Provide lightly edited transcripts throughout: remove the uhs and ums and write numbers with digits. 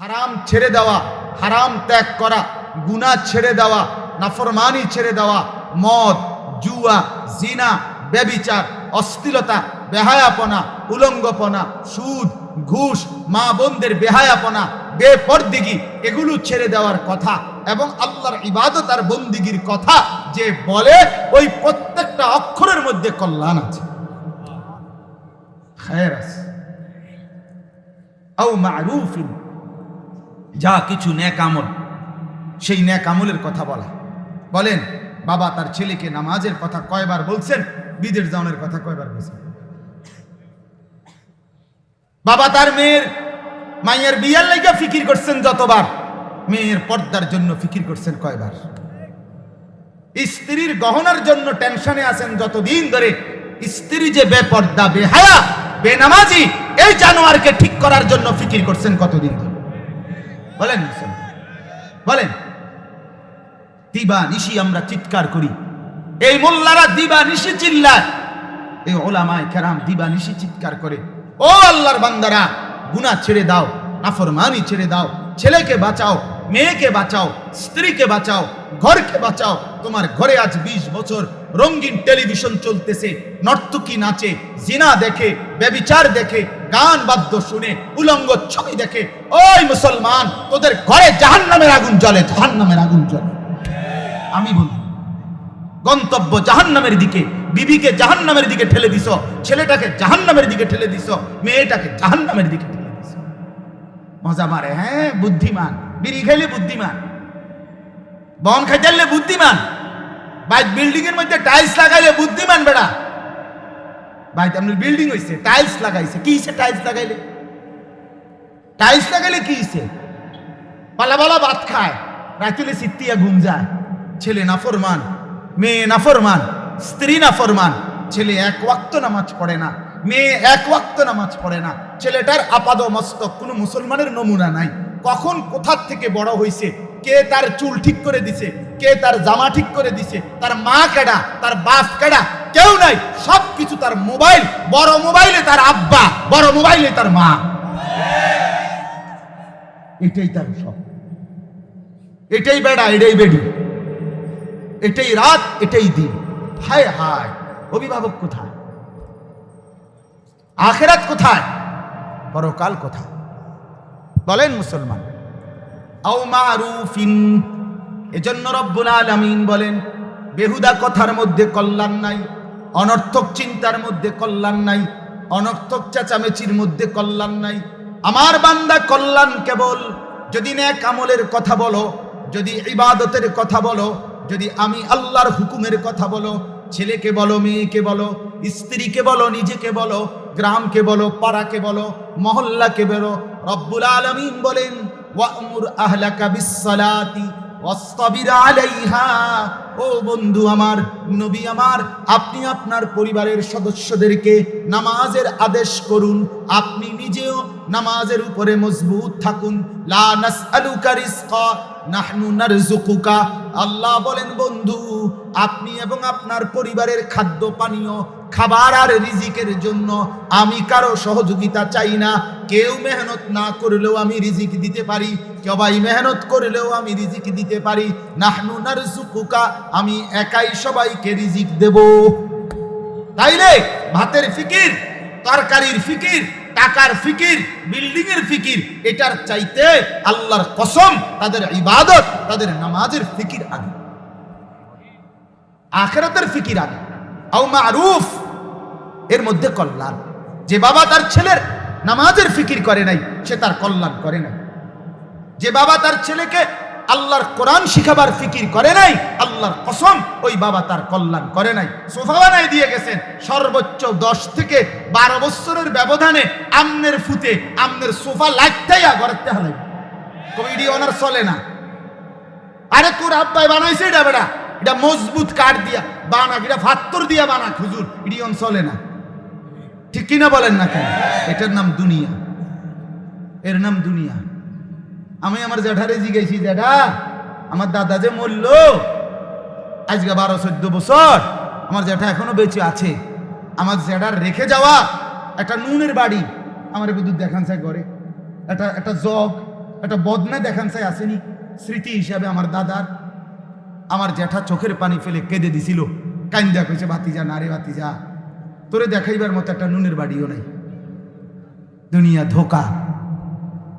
হারাম ছেড়ে দেওয়া, হারাম ত্যাগ করা, গুনাহ ছেড়ে দেওয়া, নাফরমানি ছেড়ে দেওয়া, মদ, জুয়া, জিনা, ব্যভিচার, অশ্লীলতা, বেহায়াপনা, উলঙ্গপনা, সুদ, ঘুষ, মা বোনদের বেহায়াপনা, বেপরদিগি, এগুলো ছেড়ে দেওয়ার কথা এবং আল্লাহর ইবাদত আর বন্দিগির কথা যে বলে ওই প্রত্যেকটা অক্ষরের মধ্যে কল্যাণ আছে, খায়ের আছে। আও মারুফিন, যা কিছু নেক আমল, সেই নেক আমলের কথা বলা। বলেন বাবা তার ছেলেকে নামাজের কথা কয়বার বলছেন, বিদেশ যাওয়ার কথা কয়বার বলছেন? বাবা তার মায়ের বিয়ার লাইগা ফিকির করছেন যতবার, মেয়ের পর্দার জন্য ফিকির করছেন কয়বার? স্ত্রীর গহনার জন্য টেনশনে আছেন যতদিন ধরে, স্ত্রী যে বেপর্দা, বেহায়া, বেনামাজি, এই জানোয়ারকে ঠিক করার জন্য ফিকির করছেন কতদিন ধরে? বলেন বলেন। দিবা নিশি আমরা চিৎকার করি, এই মোল্লারা দিবা নিশি চিল্লায়, এই ওলামায়ে কেরাম দিবা নিশি চিৎকার করে, ও আল্লাহর বান্দারা গুনাহ ছেড়ে দাও, নাফরমানি ছেড়ে দাও, ছেলেকে বাঁচাও, মেয়েকে বাঁচাও, স্ত্রীকে বাঁচাও, ঘরকে বাঁচাও। তোমার ঘরে আজ 20 বছর রঙিন টেলিভিশন চলতেছে, নর্তকী নাচে, জিনা দেখে, ব্যভিচার দেখে, গান বাদ্য শুনে, উলঙ্গ ছবি দেখে। ওই মুসলমান, তোদের ঘরে জাহান্নামের আগুন জ্বলে, জাহান্নামের আগুন জ্বলে। আমি বলি গন্তব্য জাহান্নামের দিকে। বিবিকে জাহান্নামের দিকে ঠেলে দিছো, ছেলেটাকে জাহান্নামের দিকে ঠেলে দিছো, মেয়েটাকে জাহান্নামের দিকে ঠেলে দিছো। মজা মারে, হ্যাঁ বুদ্ধিমান, বিড়ি খাইলে বুদ্ধিমান, বন খাইলে বুদ্ধিমান, ভাই বিল্ডিং এর মধ্যে টাইলস লাগাইলে বুদ্ধিমান। বেড়া ভাই আপনার বিল্ডিং হইছে, টাইলস লাগাইছে, কি হইছে? টাইলস লাগাইলে, টাইলস লাগাইলে কি হইছে? পালা পালা ভাত খায়, রাতুলে সিত্তিয়া ঘুম যায়। ছেলে নাফরমান, মেয়ে নাফরমান, স্ত্রী নাফরমান। ছেলে এক ওয়াক্ত নামাজ পড়ে না, মেয়ে এক ওয়াক্ত নামাজ পড়ে না। ছেলেটার আপাদ মস্তক কোনো মুসলমানের নমুনা নাই। কখন কোথার থেকে বড় হইছে, কে তার চুল ঠিক করে দিছে, কে তার জামা ঠিক করে দিছে, তার মা কেডা, তার বাপ কেডা, কেউ নাই। সব কিছু তার মোবাইল, বড় মোবাইলে তার আব্বা, বড় মোবাইলে তার মা। এটাই তার সব, এটাই বেড়া, এটাই বেডি, এটাই রাত, এটাই দিন। হায় হায়, অভিভাবক কোথায়? আখিরাত কোথায়? পরকাল কোথায়? বলেন মুসলমান। আও মারুফিন, এজন্য রব্বুল আলামিন বলেন বেহুদা কথার মধ্যে কল্যাণ নাই, অনর্থক চিন্তার মধ্যে কল্যাণ নাই, অনর্থক চেঁচামেচির মধ্যে কল্যাণ নাই। আমার বান্দা কল্যাণ কেবল যদি নেক আমলের কথা বলো, যদি ইবাদতের কথা বলো, যদি আমি আল্লাহর হুকুমের কথা বলো, ছেলেকে বলো, মেয়েকে বলো, স্ত্রীকে বলো, নিজেকে বলো, গ্রামকে বলো, পাড়াকে বলো, মহল্লাকে বলো। রব্বুল আলামিন বলেন ওয়া'মুর আহলাকা বিস-সালাতি ওয়াসতাবির আলাইহা। ও বন্ধু আমার, নবী আমার, আপনি আপনার পরিবারের সদস্যদেরকে নামাজের আদেশ করুন, আপনি নিজেও নামাজের উপরে মজবুত থাকুন। লা নাসআলুকা রিজকা নাহনু নারযুকুকা। আল্লাহ বলেন বন্ধু, আপনি এবং আপনার পরিবারের খাদ্য পানীয়, খাবার আর রিজিকের জন্য আমি কারো সহযোগিতা চাই না। কেউ মেহনত না করলেও আমি রিজিক দিতে পারি, সবাই মেহনত করলেও আমি রিজিক দিতে পারি। নাহনু নারযুকুকা, আমি একাই সবাইকে রিজিক দেব। তাইলে ভাতের ফিকির, তরকারির ফিকির, টাকার ফিকির, বিল্ডিং এর ফিকির, এটার চাইতে আল্লাহর কসম তাদের ইবাদত, তাদের নামাজের ফিকির আগে, আখিরাতের ফিকির আগে। আও মারুফ, এর মধ্যে কল্যাণ। যে বাবা তার ছেলের নামাজের ফিকির করে নাই, সে তার কল্যাণ করে নাই। যে বাবা তার ছেলেকে আল্লাহর কোরআন শিখাবার ফিকির করে নাই, আল্লাহর কসম ওই বাবা তার কল্যাণ করে নাই। সোফা বানাই দিয়ে গেছেন, সর্বোচ্চ 10 থেকে 12 বছরের ব্যবধানে আমনের ফুতে আমনের সোফা লাগতেই গড়তে হলে কমিটি ওনার চলে না। আরে তোর আব্বাই বানাইছে এটা, বেটা এটা মজবুত কাঠ দিয়া বানা, এটা ফাত্তর দিয়া বানা, হুজুর এটি চলে না। ঠিক কিনা বলেন না কেন? এটার নাম দুনিয়া, এর নাম দুনিয়া। আমি আমার জ্যাঠারে জিজ্ঞাসি, জ্যাঠা আমার দাদা যে মরল আজকে 12-14 বছর, আমার জ্যাঠা এখনো বেঁচে আছে। আমার জ্যাঠার রেখে যাওয়া একটা নুনের বাড়ি আমার বিদ্যুৎ দেখান চাই করে, একটা জগ, একটা বদনা দেখান চাই আসেনি স্মৃতি হিসাবে আমার দাদার, আমার জ্যাঠা চোখের পানি ফেলে কেঁদে দিছিল, কাইন্দা কইছে ভাতিজা না রে ভাতিজা, তোরে দেখাইবার মতো একটা নুনের বাড়িও নাই। দুনিয়া ধোকা,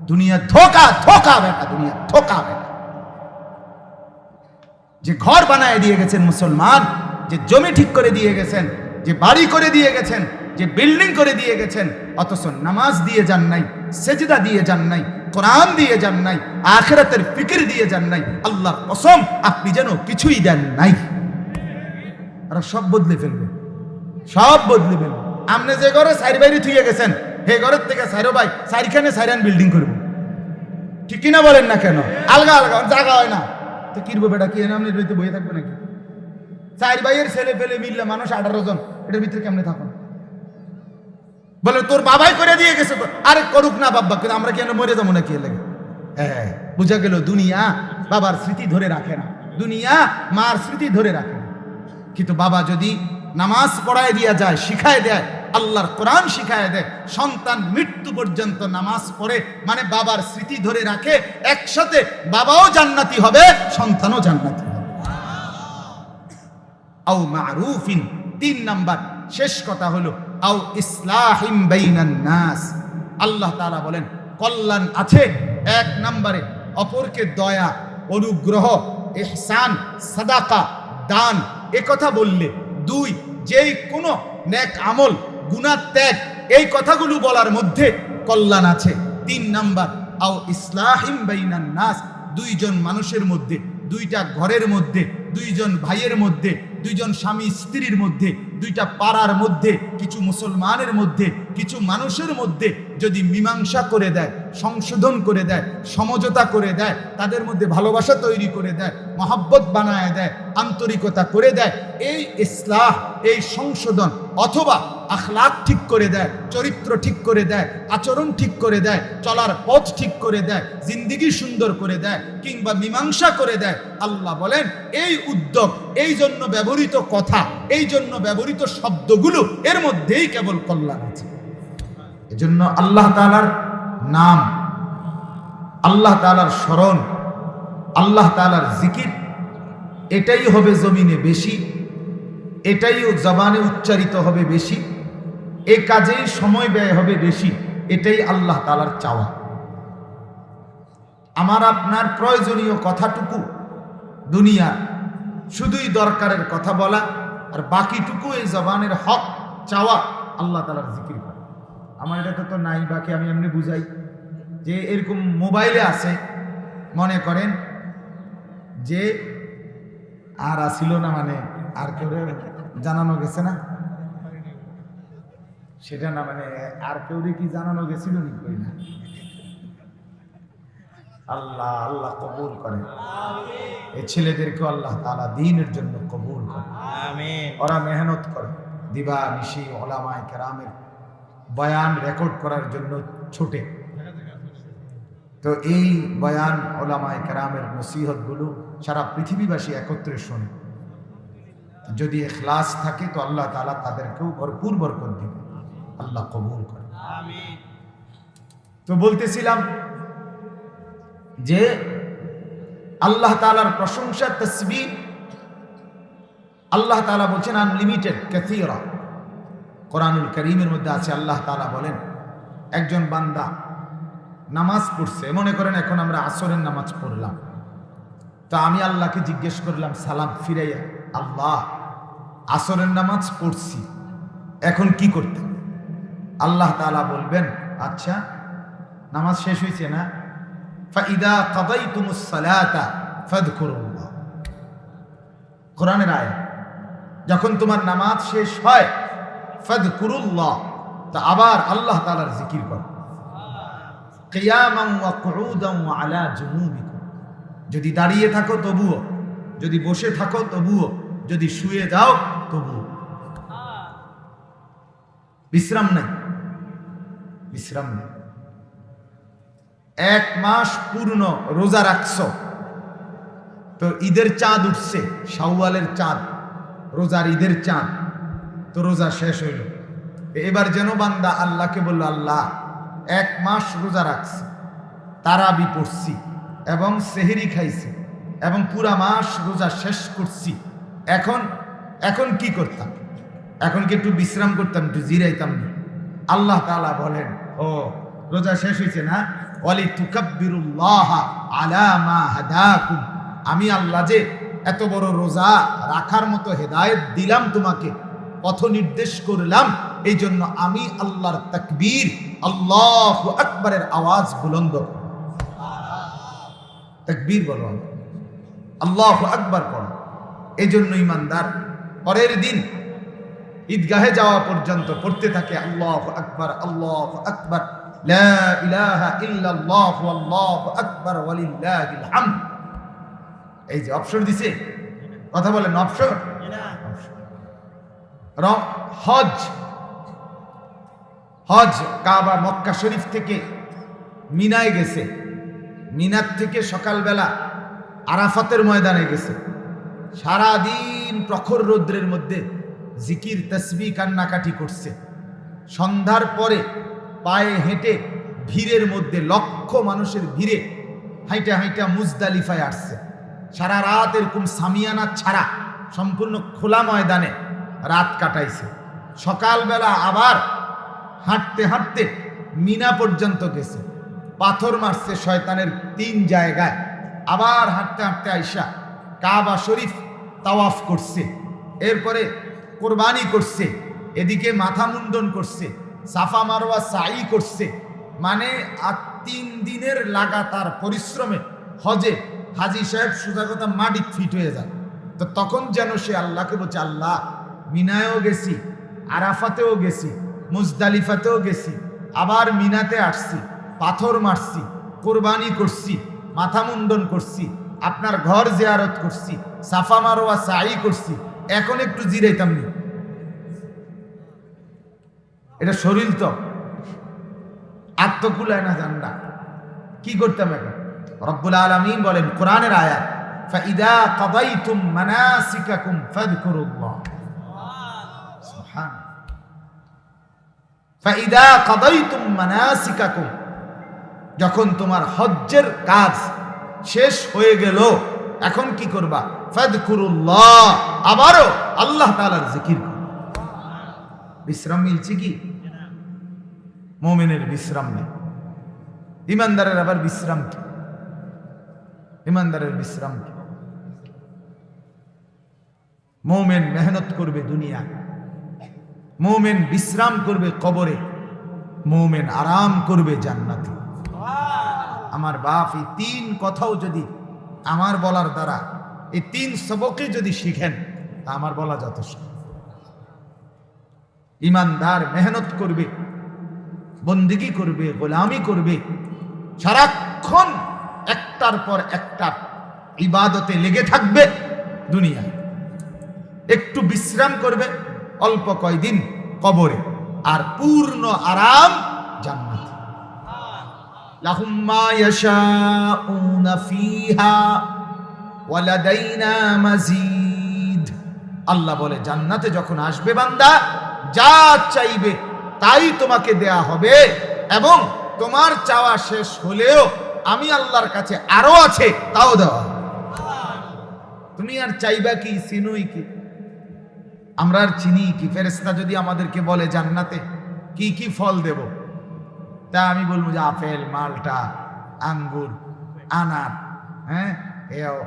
দুনিয়া ধোকা, ধোকা বেটা, দুনিয়া ধোকা বেটা। যে ঘর বানায় দিয়ে গেছেন মুসলমান, যে জমি ঠিক করে দিয়ে গেছেন, যে বাড়ি করে দিয়ে গেছেন, যে বিল্ডিং করে দিয়ে গেছেন, অথচ নামাজ দিয়ে যান নাই, সেজদা দিয়ে যান নাই, কোরআন দিয়ে যান নাই, আখিরাতের ফিকির দিয়ে যান নাই। আল্লাহর কসম আপনি যেন কিছুই দেন নাই। আর সব বদলে ফেলবে, সব বদলে ফেলবে। আপনি যে ঘরে সাইড বাইরে থুয়ে গেছেন, হে ঘরের থেকে সাইরো ভাই সাইরখানে সাইরান বিল্ডিং করবো, ঠিক কিনা বলেন না কেন? আলগা আলগা জায়গা হয় না তো কিরবো বেটা, কি আপনি রইতে বয়ে থাকবে নাকি? চার ভাইয়ের ছেলে ফেলে মিললে মানুষ 18 জন, এটার ভিতরে কেমনে থাকুন? বলে তোর বাবাই করে দিয়ে গেছে, আরে করুক না বাবা, কিন্তু আমরা কেন মরে যাবো না? কি লাগে? হ্যাঁ, বুঝা গেল দুনিয়া বাবার স্মৃতি ধরে রাখে না, দুনিয়া মার স্মৃতি ধরে রাখে না। কিন্তু বাবা যদি নামাজ পড়ায় দিয়া যায়, শিখায় দেয়, আল্লাহর কোরআন শিখায় দেয়, সন্তান মৃত্যু পর্যন্ত নামাজ পড়ে, মানে বাবার স্মৃতি ধরে রাখে, একসাথে বাবাও জান্নাতি হবে, সন্তানও জান্নাতি হবে। আও মারুফিন, 3 নাম্বার শেষ কথা হলো আও ইসলাহিম বাইনান নাস। আল্লাহ তাআলা বলেন কল্যাণ আছে 1 নম্বরে অপরকে দয়া, অনুগ্রহ, ইহসান, সাদাকা, দান, একথা বললে। 2, যেই কোনো নেক আমল, গুনাহ ত্যাগ, এই কথাগুলো বলার মধ্যে কল্যাণ আছে। 3 নাম্বার আও ইসলাহিম বাইনান নাস, 2 জন মানুষের মধ্যে, 2টা ঘরের মধ্যে, 2 জন ভাইয়ের মধ্যে, 2 জন স্বামী স্ত্রীর মধ্যে, 2টা পাড়ার মধ্যে, কিছু মুসলমানের মধ্যে, কিছু মানুষের মধ্যে যদি মীমাংসা করে দেয়, সংশোধন করে দেয়, সমঝোতা করে দেয়, তাদের মধ্যে ভালোবাসা তৈরি করে দেয়, মহব্বত বানায় দেয়, আন্তরিকতা করে দেয়, এই ইসলাহ, এই সংশোধন, অথবা আখলাক ঠিক করে দেয়, চরিত্র ঠিক করে দেয়, আচরণ ঠিক করে দেয়, চলার পথ ঠিক করে দেয়, জিন্দেগি সুন্দর করে দেয়, কিংবা মীমাংসা করে দেয়, আল্লাহ বলেন এই উদ্যোগ, এই জন্য ব্যবহৃত কথা, এই জন্য ব্যবহৃত শব্দগুলো, এর মধ্যেই কেবল কল্যাণ আছে। এজন্য আল্লাহ তাআলার নাম, আল্লাহ তাআলার স্মরণ, আল্লাহ তাআলার জিকির, এটাই হবে জমিনে বেশি, এটাই জবানে উচ্চারিত হবে বেশি, এই কাজেই সময় ব্যয় হবে বেশি, এটাই আল্লাহ তাআলার চাওয়া। আমার আপনার প্রয়োজনীয় কথাটুকু দুনিয়া শুধুই দরকারের কথা বলা, আর বাকিটুকু এই জবানের হক চাওয়া, আল্লাহ তাআলার জিকির করা। আমার এটা তো নাই, বাকি আমি এমনি বুঝাই যে এরকম মোবাইলে আছে, মনে করেন যে আর আসিল না, মানে আর কেউ জানানো গেছে না, সেটা না, মানে আর কেউ কি জানানো গেছিল না? আল্লাহ আল্লাহ কবুল করেন এই ছেলেদেরকে, আল্লাহ তাআলা দ্বীনের জন্য কবুল করেন, আমিন। ওরা মেহনত করে দিবা নিশি উলামায়ে কেরামের বয়ান রেকর্ড করার জন্য ছোটে, তো এই বয়ান উলামায়ে কেরামের নসিহতগুলো সারা পৃথিবীবাসী একত্রে শোনে। যদি ইখলাস থাকে তো আল্লাহ তাআলা তাদেরকেও ভরপুর বরকত দিবে, আল্লাহ কবুল করে, আমিন। তো বলতেছিলাম যে আল্লাহ তাআলার প্রশংসা, তাসবিহ, আল্লাহ তাআলা বলছেন আনলিমিটেড কাসীরা। কোরআনুল কারীমের মধ্যে আছে, আল্লাহ তাআলা বলেন একজন বান্দা নামাজ পড়ছে, মনে করেন এখন আমরা আসরের নামাজ পড়লাম, তো আমি আল্লাহকে জিজ্ঞেস করলাম সালাম ফিরাইয়া, আল্লাহ আসরের নামাজ পড়ছি, এখন কি করতে? আল্লাহ তাআলা বলবেন আচ্ছা নামাজ শেষ হয়েছে না, ফাইদা কাদাইতুমুস সালাতা ফাযকুরুল্লাহ। কোরআনের আয়াত, যখন তোমার নামাজ শেষ হয় ফাযকুরুল্লাহ, তা আবার আল্লাহ তাআলার জিকির করো, কিয়ামান ওয়া কুউদান ওয়া আলা জুনুবিকুম, যদি দাঁড়িয়ে থাকো তবুও, যদি বসে থাকো তবুও, যদি শুয়ে যাও তবুও, বিশ্রাম নাই, বিশ্রাম নেই। 1 মাস পূর্ণ রোজা রাখছো, তো ঈদের চাঁদ উঠছে, শাওয়ালের চাঁদ, রোজার ঈদের চাঁদ, তো রোজা শেষ হইল। এবার যেন বান্দা আল্লাহকে বলল, আল্লাহ 1 মাস রোজা রাখছে, তারাবি পড়ছি এবং সেহরি খাইছি এবং পুরা মাস রোজা শেষ করছি। এখন কি করতাম? এখন কি একটু বিশ্রাম করতাম, একটু জিরাইতাম না? আল্লাহ তাআলা বলেন, ও রোজা শেষ হয়েছে না, ওয়ালি তুকাব্বিরুল্লাহ আলা মা হাদাকুম, আমি আল্লাহ যে এত বড় রোজা রাখার মতো হেদায়েত দিলাম, তোমাকে পথ নির্দেশ করলাম, এই জন্য আমি আল্লাহর তাকবীর, আল্লাহু আকবারের আওয়াজ বুলন্দ, তাকবীর বলো, আল্লাহু আকবার পড়ো। এই জন্য ইমানদার পরের দিন ঈদগাহে যাওয়া পর্যন্ত পড়তে থাকে আল্লাহু আকবার, আল্লাহু আকবার, লা ইলাহা ইল্লাল্লাহু আল্লাহু আকবার ওয়ালিল্লাহিল হামদ। এই যে অবসর দিছে, কথা বলেন অবসর। হজ কাবা মক্কা শরীফ থেকে মিনায় গেছে, মিনার থেকে সকালবেলা আরাফাতের ময়দানে গেছে, সারাদিন প্রখর রৌদ্রের মধ্যে জিকির তাসবিহ কান্নাকাটি করছে। সন্ধ্যার পরে পায়ে হেঁটে ভিড়ের মধ্যে, লক্ষ মানুষের ভিড়ে হাইটা হাইটা মুজদালিফায় আসছে। সারা রাত এরকম সামিয়ানা ছাড়া সম্পূর্ণ খোলা ময়দানে রাত কাটাইছে। সকালবেলা আবার হাঁটতে হাঁটতে মিনা পর্যন্ত গেছে, পাথর মারছে শয়তানের 3 জায়গায়। আবার হাঁটতে হাঁটতে আইসা কাবা শরীফ তাওয়াফ করছে, এরপরে কোরবানি করছে, এদিকে মাথা মুন্ডন করছে, সাফা মারওয়া সাই করছে। মানে 3 দিনের লাগাতার পরিশ্রমে হজে হাজী সাহেব সোজা কথা মাটি ফিট হয়ে যায়। তো তখন যেন সে আল্লাহকে বলছে, আল্লাহ মিনায়ও গেছি, আরাফাতেও গেছি, মুজদালিফাতেও গেছি, আবার মিনাতে আসছি, পাথর মারছি, কোরবানি করছি, মাথা মুন্ডন করছি, আপনার ঘর জিয়ারত করছি, সাফা মারওয়া সাই করছি, এখন একটু জিরাইতাম নি? এটা শরীর তো আত্মকুলায় না জান্ডা, কি করতাম এখন? রব্বুল আলামিন বলেন কোরআনের আয়াত, ফাইদা কাদাইতুম মানাসিকাকুম ফাযকুরুল্লাহ, সুবহান, ফাইদা কাদাইতুম মানাসিকাকুম, যখন তোমার হজ্জের কাজ শেষ হয়ে গেল, এখন কি করবা? ফাযকুরুল্লাহ, আবারও আল্লাহ তাআলার জিকির করো। বিশ্রাম মিলছে কি? মুমিনের বিশ্রাম নেই। ইমানদারের আবার বিশ্রাম কি? ইমানদারের বিশ্রাম কি? মুমিন মেহনত করবে দুনিয়া, মুমিন বিশ্রাম করবে কবরে, মুমিন আরাম করবে জান্নাতে। আমার বাপ এই 3 কথাও যদি আমার বলার দ্বারা, এই 3 সবকে যদি শিখেন, তা আমার বলা যথেষ্ট। ইমানদার মেহনত করবে, বন্দেগী করবে, গোলামি করবে, সারাক্ষণ একটার পর একটা ইবাদতে লেগে থাকবে দুনিয়ায়। একটু বিশ্রাম করবে অল্প কয়দিন কবরে, আর পূর্ণ আরাম জান্নাতে। লাহুম মা ইয়াশাউনা ফিহা ওয়া লাদাইনা মাজিদ। আল্লাহ বলে, জান্নাতে যখন আসবে বান্দা, যা চাইবে তাই তোমাকে দেয়া হবে, এবং তোমার চাওয়া শেষ হলেও আমি আল্লাহর কাছে আরো আছে, তাও দেওয়া হবে। তুমি আর চাইবা কি, চিনোই কি? আমরা আর চিনি কি? ফেরেশতা যদি আমাদেরকে বলে জান্নাতে কি কি ফল দেব, তা আমি বলবো যে আপেল, মালটা, আঙ্গুর, আনার, হ্যাঁ এও।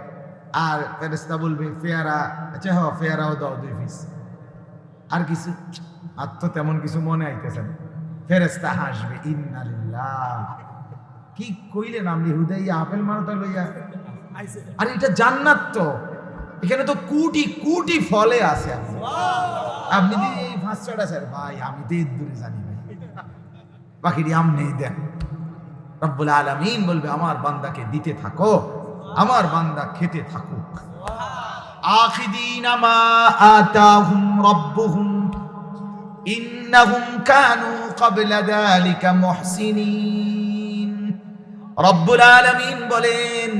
আর ফেরেশতা বলবে পেয়ারা, আচ্ছা হ পেয়ারাও দাও 2 পিস। আর কিছু? আর তো তেমন কিছু মনে আইতেছে না। ফেরেশতা হাসবে, ইন্নালিল্লাহ, কি কইলেন আপনি হুদাই আপেল মালটা লইয়া? আর এটা জান্নাত, তো এখানে তো কোটি কোটি ফলে আছে। আপনি এই 5-6টা স্যার ভাই, আমি তো দূরে জানি ভাই, বাকিটি আমনি দেন। রব্বুল আলামিন বলবে, আমার বান্দাকে দিতে থাকো, আমার বান্দা খেতে থাকুক। আখিদিনা মা আতাহুম রাব্বুহুম ইন্নাহুম কানু ক্বাবলা যালিকা মুহসিনিন। রব্বুল আলামিন বলেন,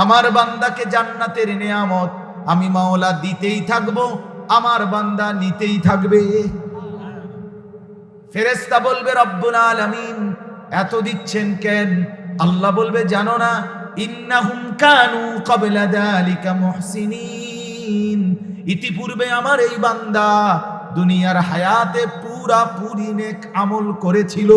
আমার বান্দাকে জান্নাতের নিয়ামত আমি মাওলা দিতেই থাকবো, আমার বান্দা নিতেই থাকবে। ফেরেশতা বলবে, রব্বুল আলামিন এত দিচ্ছেন কেন? আল্লাহ বলবে জানো না, ইন্নাহুম কানু ক্বাবলা যালিকা মুহসিনিন, ইতিপূর্বে আমার এই বান্দা দুনিয়ার হায়াতে পুরাপুরি নেক আমল করেছিল।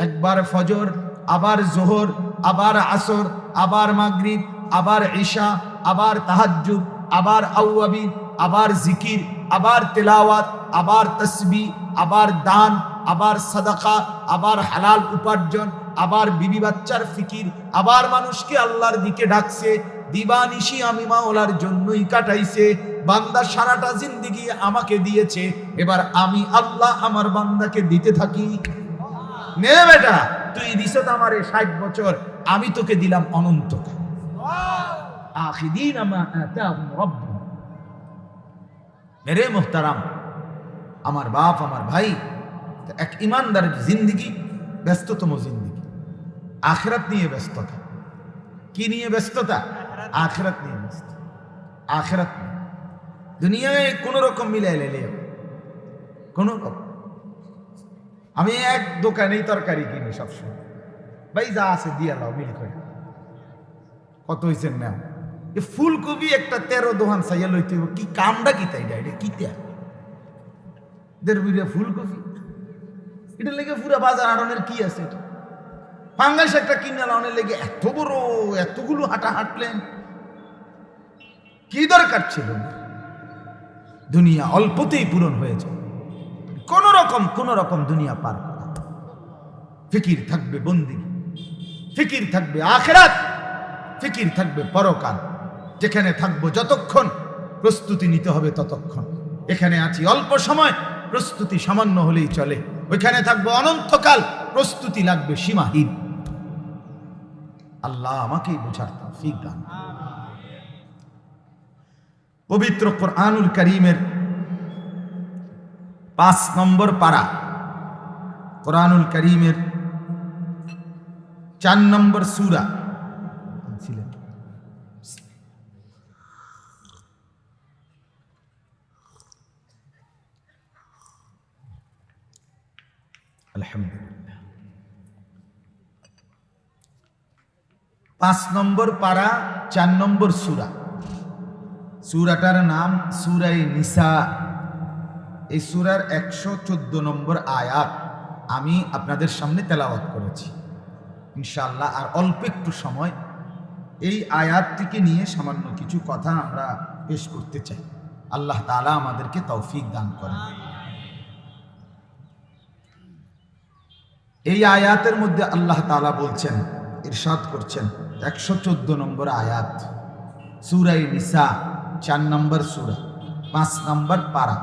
একবার ফজর, আবার জোহর, আবার আসর, আবার মাগরিব, আবার ঈশা, আবার তাহাজ্জুদ, আবার আওয়াবি, আবার জিকির, আবার তেলাওয়াত, আবার তাসবিহ, আবার দান, আবার সাদাকা, আবার হালাল উপার্জন, আবার বিবি বাচ্চার ফিকির, আবার মানুষকে আল্লাহর দিকে ডাকছে। দিবানিশি আমি মাওলার জন্যই কাটাইছে। বান্দা সারাটা জিন্দেগি আমাকে দিয়েছে, এবার আমি আল্লাহ আমার বান্দাকে দিতে থাকি। নে বেটা, তুই দিছ আমারে 60 বছর, আমি তোকে দিলাম অনন্তকাল। আখিদিন মা আতাহুম রাব্বুহুম। মেরে মুহতারাম, আমার বাপ, আমার ভাই, এক ইমানদারের জিন্দেগি ব্যস্ততম জিন্দেগি, আখিরাত নিয়ে ব্যস্ততা। কি নিয়ে ব্যস্ততা? আখিরাত নিয়ে ব্যস্ত। আখিরাত দুনিয়ায় কোন রকম মিলাই লেলে, কোন রকম। আমি এক দোকানেই তরকারি কিনি সবসময়, ভাই যা আছে দিয়া লাও, মিল করে। কত হয়েছেন না? ফুলকপি একটা 13 দোকান চাইয়া লইতে হইব, কি কামটা কি তাই এটা কিতা ফুলকপি, এটা লেগে পুরা বাজার আড়নের কি আছে? এটা ফাঙ্গাস একটা কিনে লাউনের লেগে এত বড় এতগুলো হাঁটা হাঁটলেন, কি দরকার ছিল? দুনিয়া অল্পতেই পূরণ হয়ে যায়। কোন রকম দুনিয়া পার করা। ফিকির থাকবে বন্দিগি, ফিকির থাকবে আখিরাত, ফিকির থাকবে পরকাল। যেখানে থাকবো যতক্ষণ, প্রস্তুতি নিতে হবে ততক্ষণ। এখানে আছি অল্প সময়, প্রস্তুতি সামান্য হলেই চলে। ওইখানে থাকবো অনন্তকাল, প্রস্তুতি লাগবে সীমাহীন। আল্লাহ আমাকেই বোঝার তৌফিক দান। পবিত্র কোরআনুল কারীমের 5 নম্বর পারা, কোরআনুল কারীমের 4 নম্বর সূরা। আলহামদুলিল্লাহ, 5 নম্বর পারা, 4 নম্বর সূরা। সূরাটার নাম সূরায়ে নিসা। এই সূরার 114 নম্বর আয়াত আমি আপনাদের সামনে তেলাওয়াত করেছি। ইনশাআল্লাহ আর অল্প একটু সময় এই আয়াতটিকে নিয়ে সামান্য কিছু কথা আমরা পেশ করতে চাই। আল্লাহ তাআলা আমাদেরকে তৌফিক দান করেন। এই আয়াতের মধ্যে আল্লাহ তাআলা বলছেন, ইরশাদ করছেন, 114 নম্বর আয়াত, সূরায়ে নিসা, 4 নম্বর সূরা, 5 নম্বর পারা।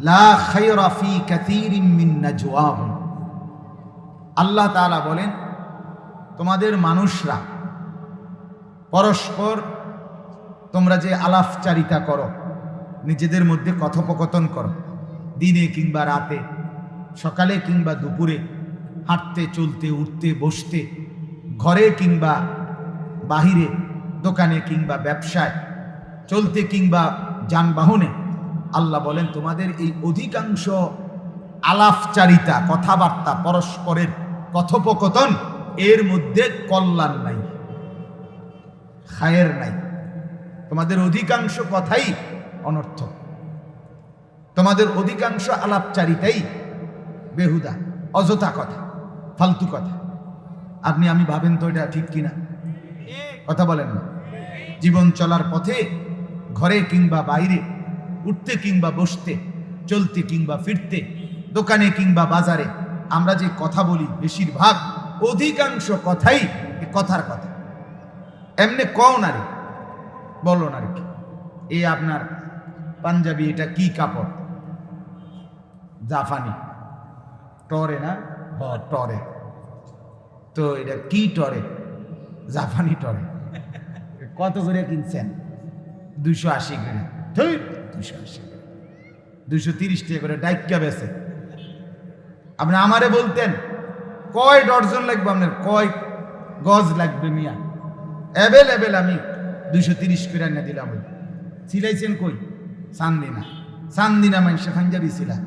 লা খায়রা ফি কাসীরিন মিন নাজওয়াহুম। আল্লাহ তাআলা বলেন, তোমাদের মানুষরা পরস্পর তোমরা যে আলাপচারিতা করো, নিজেদের মধ্যে কথোপকথন করো, দিনে কিংবা রাতে, সকালে কিংবা দুপুরে, হাঁটতে চলতে উঠতে বসতে, ঘরে কিংবা বাহিরে, দোকানে কিংবা ব্যবসায়, চলতে কিংবা যানবাহনে, আল্লাহ বলেন তোমাদের এই অধিকাংশ আলাপচারিতা, কথাবার্তা, পরস্পরের কথোপকথন, এর মধ্যে কল্যাণ নাই, খায়ের নাই। তোমাদের অধিকাংশ কথাই অনর্থক, তোমাদের অধিকাংশ আলাপচারিতাই বেহুদা, অযথা কথা, ফালতু কথা। আপনি আমি ভাবেন তো এটা ঠিক কিনা? কথা বলেন না? জীবন চলার পথে, ঘরে কিংবা বাইরে, উঠতে কিংবা বসতে, চলতে কিংবা ফিরতে, দোকানে কিংবা বাজারে, আমরা যে কথা বলি বেশিরভাগ অধিকাংশ কথাই কথার কথা। এমনি কও না রে, বলো না রে, এই আপনার পাঞ্জাবি এটা কি কাপড়? জাপানি। টরে না? টরে। তো এটা কি টরে? জাপানি টরে। কত করে কিনছেন? 280 করে। 280 করে, 230 টাকা করে ডাইক্কা বেছে। আপনি আমারে বলতেন কয় ডর্জন লাগবে, আপনার কয় গজ লাগবে মিয়া, অ্যাভেলেবেল আমি 230 করে এনে দিলাম। সিলাইছেন কই? সান্দিনা মানুষে পাঞ্জাবি ছিলা।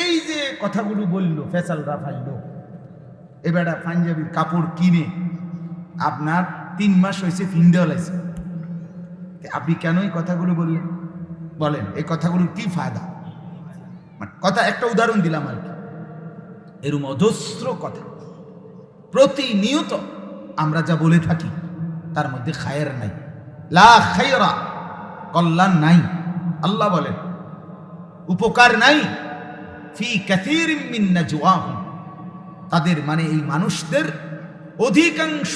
এই যে কথাগুলো বললো, ফেসালরা ফাইলো, এ বেটা পাঞ্জাবির কাপড় কিনে আপনার 3 মাস হয়েছে ফিন্দেও লাইছে। আপনি কেন এই কথাগুলো বললেন? বলেন এই কথাগুলোর কি ফায়দা? মানে কথা একটা উদাহরণ দিলাম আর কি। এরকম অজস্র কথা প্রতিনিয়ত আমরা যা বলে থাকি তার মধ্যে খায়ের নাই, লা খায়রা, কল্যাণ নাই। আল্লাহ বলেন উপকার নাই, ফি কাসীরিম মিন নাজওয়াহুম, তাদের মানে এই মানুষদের অধিকাংশ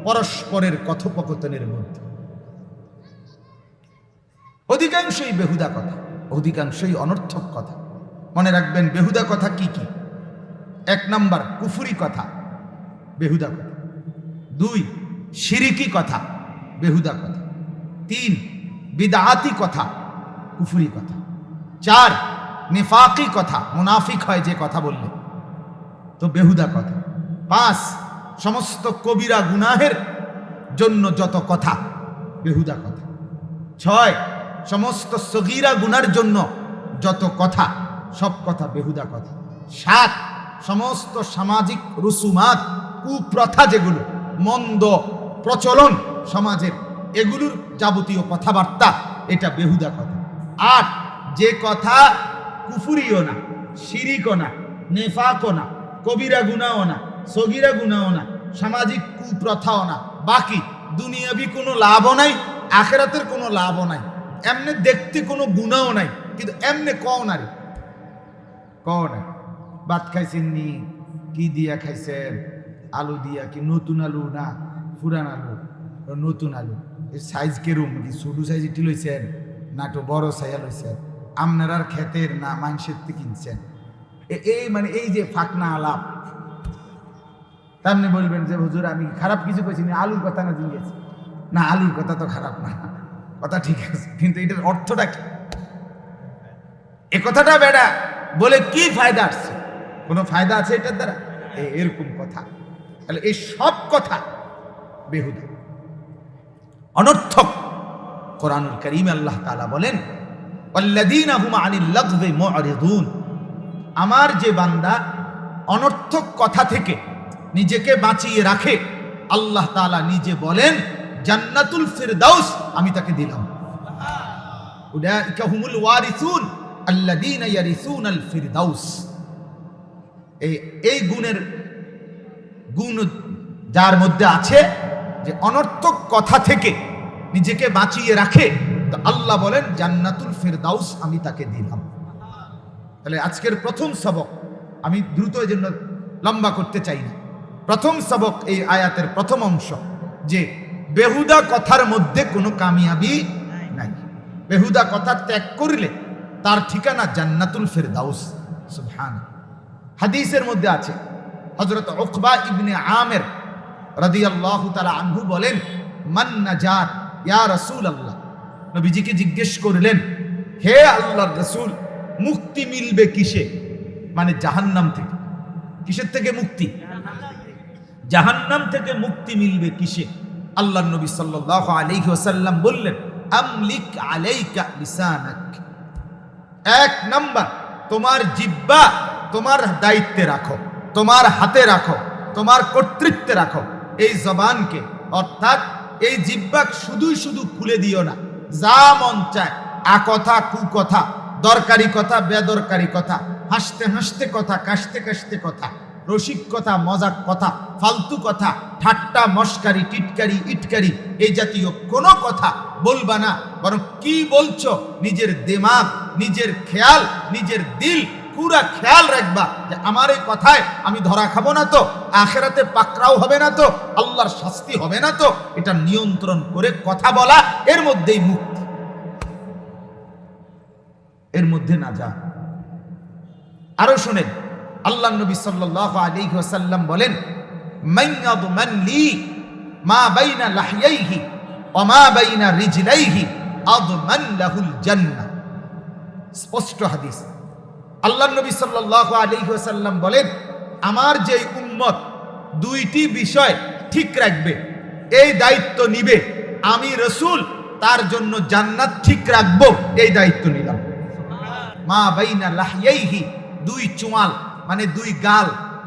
পরস্পরের কথোপকথনের মধ্যে অধিকাংশই বেহুদা কথা, অধিকাংশই অনর্থক কথা। মনে রাখবেন বেহুদা কথা কি কি? 1 নাম্বার কুফরি কথা, বেহুদা কথা। 2 শিরিকি কথা, বেহুদা কথা। 3 বিদআতি কথা, কুফরি কথা। 4 নিফাকি কথা, মুনাফিক হয় যে কথা বললে, তো বেহুদা কথা। 5 সমস্ত কবিরা গুনাহের জন্য যত কথা, বেহুদা কথা। 6 সমস্ত সগীরা গুনার জন্য যত কথা, সব কথা বেহুদা কথা। 7 সমস্ত সামাজিক রুসুমাত, কুপ্রথা যেগুলো মন্দ প্রচলন সমাজের, এগুলোর যাবতীয় কথাবার্তা, এটা বেহুদা কথা। 8 যে কথা কুফুরিও না, শিরিকও না, নেফাকও না, কবিরা গুনাও না, সগীরা গুনাও না, সামাজিক কুপ্রথাও না, বাকি দুনিয়াবি কোনো লাভও নাই, আখেরাতের কোনো লাভও নাই, এমনি দেখতে কোনো গুনাও নাই, কিন্তু এমনি কও না রে, কও না। ভাত খাইছেন নি? কি দিয়া খাইছেন? আলু দিয়া, কি নতুন আলু না পুরান আলু? নতুন আলু। এর সাইজ কেরম, কি ছোট সাইজ ইটি লইছেন না তো বড় সাইয়া লইছেন? আপনার ক্ষেতের না মানুষের থেকে কিনছেন? এই মানে এই যে ফাঁকনা আলাপ, তামনি বলবেন যে হুজুর আমি খারাপ কিছু কইছি না, আলুর কথা না দিয়েছি না, আলুর কথা তো খারাপ না, কথা ঠিক আছে, কিন্তু এটার অর্থটা কি? এ কথাটা বেড়া বলে কি ফায়দা আসছে? কোনো ফায়দা আছে এটার দ্বারা? এরকম কথা, তাহলে এই সব কথা বেহুদা, অনর্থক। কোরআনুল কারীমে আল্লাহ তাআলা বলেন ওয়াল্লাযীনা হুম আনিল লাগযি মু'রিদুন, আমার যে বান্দা অনর্থক কথা থেকে নিজেকে বাঁচিয়ে রাখে, আল্লাহ তাআলা নিজে বলেন জান্নাতুল ফিরদাউস আমি তাকে দিলাম। উলাইকা হুমুল ওয়ারিসুন আল্লাযীনা ইয়ারিসুনাল ফিরদাউস। এই গুণ যার মধ্যে আছে যে অনর্থক কথা থেকে নিজেকে বাঁচিয়ে রাখে, তো আল্লাহ বলেন জান্নাতুল ফিরদাউস আমি তাকে দিলাম। তাহলে আজকের প্রথম সবক, আমি দ্রুত এই জন্য লম্বা করতে চাই না, প্রথম সবক এই আয়াতের প্রথম অংশ যে বেহুদা কথার মধ্যে কোনো কামিয়াবি নাই। বেহুদা কথা ত্যাগ করলে তার ঠিকানা জান্নাতুল ফিরদাউস। সুবহানাল্লাহ। হাদিসের মধ্যে আছে, হযরত উকবা ইবনে আমির রাদিয়াল্লাহু তাআলা আনহু বলেন মান নাজাত ইয়া রাসূলুল্লাহ, নবীজিকে জিজ্ঞেস করলেন হে আল্লাহর রাসূল মুক্তি মিলবে কিসে? মানে জাহান্নাম থেকে। কিসের থেকে মুক্তি? জাহান্নাম থেকে মুক্তি মিলবে কিসে? আল্লাহর নবী সাল্লাল্লাহু আলাইহি ওয়াসাল্লাম বললেন আমলিক আলাইকা লিসানাক, 1 নাম্বার তোমার জিহ্বা তোমার দায়িত্বে রাখো, তোমার হাতে রাখো, তোমার কর্তৃত্বে রাখো এই জবানকে, অর্থাৎ এই জিহ্বা শুধুই শুধু খুলে দিও না, যা মন চায় আ কথা কু কথা, দরকারি কথা বেদরকারি কথা, হাসতে হাসতে কথা, কাশতে কাশতে কথা, রসিক কথা মজাক কথা, ফালতু কথা, ঠাট্টা মস্কারি টিটকারি ইটকারি এই জাতীয় কোনো কথা বলবা না, বরং কি বলছো নিজের দিমাগ, নিজের খেয়াল, নিজের দিল পুরা খেয়াল রাখবা যে আমার এই কথায় আমি ধরা খাবো না তো, আখেরাতে পাকড়াও হবে না তো, আল্লাহর শাস্তি হবে না তো, এটা নিয়ন্ত্রণ করে কথা বলা, এর মধ্যেই মুক্তি, এর মধ্যে না যা। আরো শুনেন আল্লাহর নবী সাল্লাল্লাহু আলাইহি ওয়াসাল্লাম বলেন মান ইয়াদমান লি মা বাইনা লাহইহি ওয়া মা বাইনা রিজলাইহি আদমান লাহুল জান্নাহ। স্পষ্ট হাদিস। আল্লাহর নবী সাল্লাল্লাহু আলাইহি ওয়াসাল্লাম বলেন আমার যে উম্মত 2টি বিষয় ঠিক রাখবে, এই দায়িত্ব নিবে, আমি রাসূল তার জন্য জান্নাত ঠিক রাখবো, এই দায়িত্ব নিলাম। মা বাইনা লাহইহি, 2 চোয়াল মানে 2 গাল,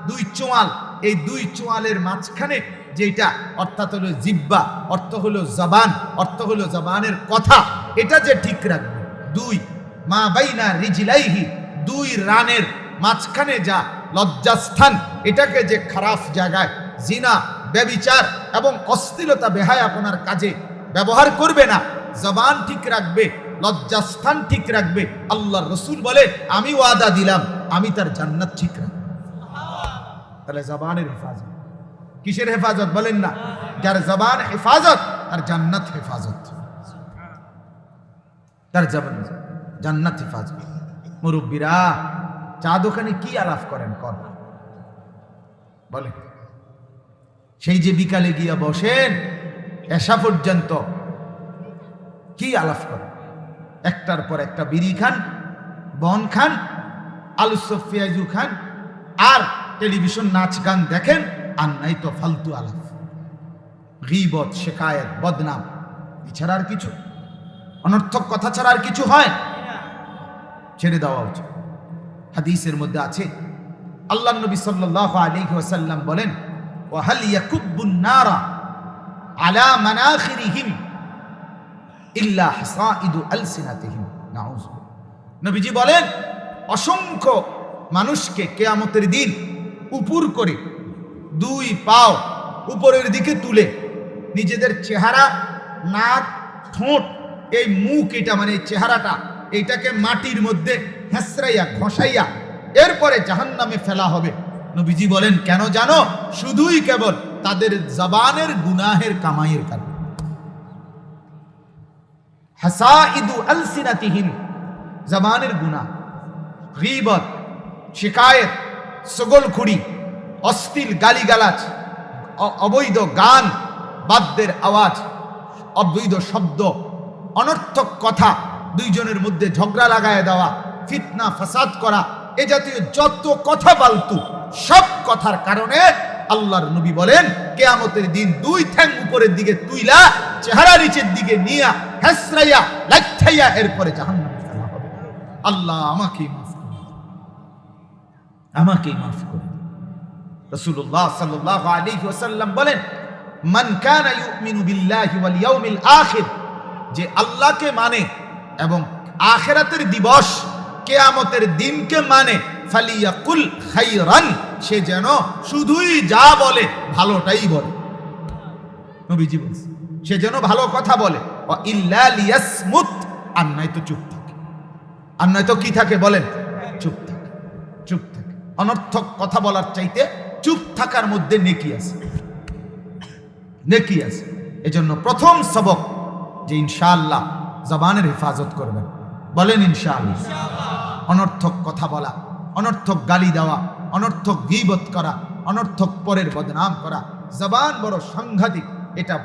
2 চোয়াল, এই দুই চোয়ালের মাঝখানে যেটা, অর্থাৎ হলো জিব্বা, অর্থ হলো জবান, অর্থ হলো জবানের কথা, এটা যে ঠিক রাখবে। দুই মা বাইনা রিজলাইহি, দুই রানের মাঝখানে যা লজ্জাস্থান, এটাকে যে খারাপ জায়গায় জিনা, ব্যভিচার এবং অশ্লীলতা বেহায়াপনার কাজে ব্যবহার করবে না, জবান ঠিক রাখবে, লজ্জাস্থান ঠিক রাখবে। আল্লাহর রাসূল বলে আমি ওয়াদা দিলাম আমি তার জান্নাত ঠিক রাখবো। তাহলে জবানের হেফাজত, কিসের হেফাজত বলেন না? যার জবান হেফাজত তার জান্নাত হেফাজত, তার জবান জান্নাত হেফাজত। মুরব্বীরা চা দোকানে কি আলাপ করেন কর বলে? সেই যে বিকালে গিয়া বসেন এশা পর্যন্ত কি আলাপ করেন? একটার পর একটা বিড়ি খান, বন খান, আলু চপ পেঁয়াজু খান, আর টেলিভিশন নাচ গান দেখেন, আর নাই তো ফালতু আলাপ, গীবত, শিকায়েত, বদনাম, এছাড়া আর কিছু, অনর্থক কথা ছাড়া আর কিছু হয়? ছেড়ে দেওয়া উচিত। হাদিসের মধ্যে আছে আল্লাহ নবী সাল্লাল্লাহু আলাইহি ওয়াসাল্লাম বলেন ওয়া হাল ইয়াকুব্বুন নারা আলা মানাখিরিহিম ইল্লা হাসাইদু আলসিনাতিহিম। নাউযু। নবীজি বলেন অসংখ্য মানুষকে কিয়ামতের দিন উপর করে দুই পাও উপরের দিকে তুলে নিজেদের চেহারা, নাক, ঠোঁট, এই মুখ, এটা মানে চেহারাটা, এইটাকে মাটির মধ্যে হেঁচড়াইয়া ঘষাইয়া এরপরে জাহান্নামে ফেলা হবে। নবীজি বলেন কেন জানো? শুধুই কেবল তাদের জবানের গুনাহের কামাইয়ের কারণে। হাসাইদু আলসিনাতিহিম, জবানের গুনাহ, গীবত, শিকায়েত, সগলখুরি, অশ্লীল গালিগালাজ, অবৈধ গান, বাদ্যের আওয়াজ, অবৈধ শব্দ, অনর্থক কথা, দুইজনের মধ্যে ঝগড়া লাগায় দেওয়া, ফিতনা ফাসাদ করা, এ জাতীয় যত কথা ফালতু, সব কথার কারণে আল্লাহর নবী বলেন কিয়ামতের দিন দুই ঠ্যাং উপরের দিকে তুইলা চেহারা নিচের দিকে নিয়া হেসরাইয়া লাইঠাইয়া এরপরে জাহান্নামে ফেলা হবে। আল্লাহ আমাকে মাফ করে, আমাকে মাফ করে। রাসূলুল্লাহ সাল্লাল্লাহু আলাইহি ওয়াসাল্লাম বলেন মান কানা ইউমিনু বিল্লাহি ওয়াল ইয়াউমিল আখির, যে আল্লাহকে মানে এবং আখিরাতের দিবস, কিয়ামতের দিনকে মানে, ফালিয়াকুল খাইরান, সে যেন শুধুই যা বলে ভালোটাই বলে। নবীজি বলেন সে যেন ভালো কথা বলে, ওয়া ইল্লা লিয়াসমুত, আর নয়তো চুপ থাকে। আর নয়তো কি থাকে বলেন? চুপ থাকে, চুপ থাকে। অনর্থক কথা বলার চাইতে চুপ থাকার মধ্যে নেকি আছে, নেকি আছে। এজন্য প্রথম সবক যে ইনশাআল্লাহ জবানের হেফাজত করবেন, বলেন ইনশাআল্লাহ। অনর্থক কথা বলা, অনর্থক গালি দেওয়া, অনর্থক গীবত করা, অনর্থক পরের বদনাম করা, জবান বড় সাংঘাতিক। এটা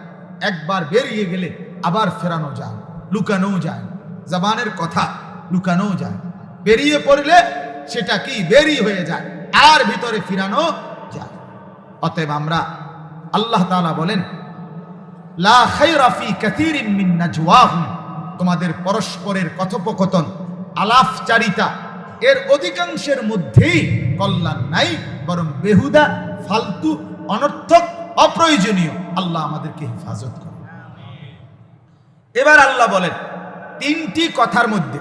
একবার বেরিয়ে গেলে আবার ফেরানো যায়, লুকানো যায়। জবানের কথা লুকানো যায়, বেরিয়ে পড়লে সেটা কি বেরিয়ে হয়ে যায়, আর ভিতরে ফিরানো যায়। অতএব আমরা, আল্লাহ তাআলা বলেন লা খায়রা ফি কাসীরিন মিন নাজওয়াহুম, তোমাদের পরস্পরের কথোপকথন, আলাপচারিতা, এর অধিকাংশের মধ্যেই কল্যাণ নাই, বরং বেহুদা, ফালতু, অনর্থক, অপ্রয়োজনীয়। আল্লাহ আমাদেরকে হেফাজত করে। এবার আল্লাহ বলেন তিনটি কথার মধ্যে,